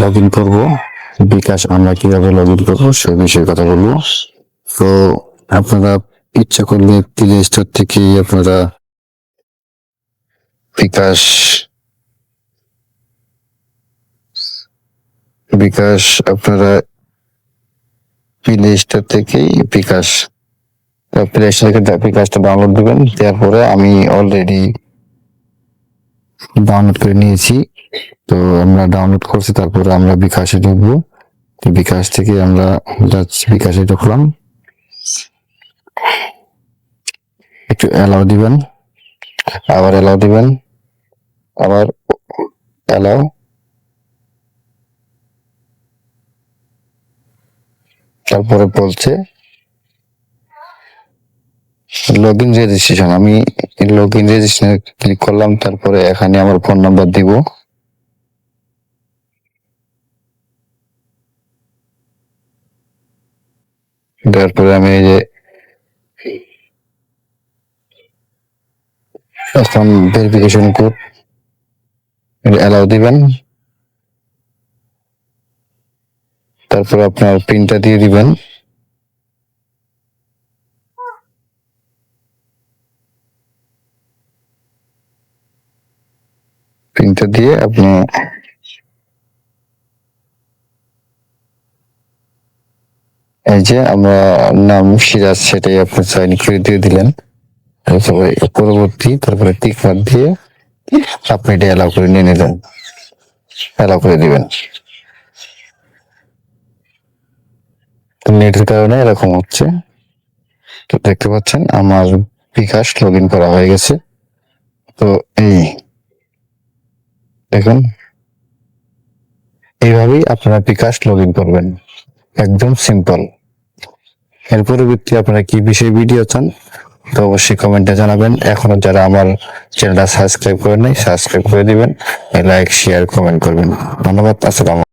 Log in করবো, বিকাশ আমরা কিভাবে লগ ইন করবো সেই বিষয়ে কথা বলবো। তো আপনারা ইচ্ছা করলে প্লে স্টোর থেকে আপনারা বিকাশ বিকাশ আপনারা প্লে স্টোর থেকেই বিকাশ প্লে স্টোর থেকে বিকাশটা ডাউনলোড দিবেন। তারপরে আমি অলরেডি ডাউনলোড করে নিয়েছি, তো আমরা ডাউনলোড করছি। তারপরে আমরা বিকাশে ঢুকবো। বিকাশ থেকে আমরা যাচ্ছি, বিকাশে ঢুকলাম। একটু অ্যালাউ দিবেন, আবার অ্যালাউ দিবেন, আবার অ্যালাউ। তারপরে বলছে লগ ইন রেজিস্ট্রেশন। আমি লগ ইন রেজিস্ট্রেশন ক্লিক করলাম। তারপরে এখানে আমার ফোন নাম্বার দিব। তারপরে আমি এই যে এখন ভেরিফিকেশন কোড অ্যালাউ দিবেন। তারপর আপনার পিনটা দিয়ে দিবেন। পিনটা দিয়ে আপনি এই যে আমরা নাম সিরাজ সেটাই আপনি সাইন করে দিয়ে দিলেন। পরবর্তী তারপরে টিক মার্ক দিয়ে আপনি এটা অ্যালাউ করে নিয়ে নিলেন, অ্যালাউ করে দিবেন। নেটের কারণে এরকম হচ্ছে। তো দেখতে পাচ্ছেন আমার বিকাশ লগ ইন করা হয়ে গেছে। তো এই দেখুন, এইভাবেই আপনারা বিকাশ লগ ইন করবেন, একদম সিম্পল। এর পরবর্তী আপনারা কি বিষয়ে ভিডিও চান তো অবশ্যই কমেন্টে জানাবেন। এখনো যারা আমার চ্যানেলটা সাবস্ক্রাইব করেন নাই, সাবস্ক্রাইব করে দিবেন, লাইক শেয়ার কমেন্ট করবেন। ধন্যবাদ। আসসালাম।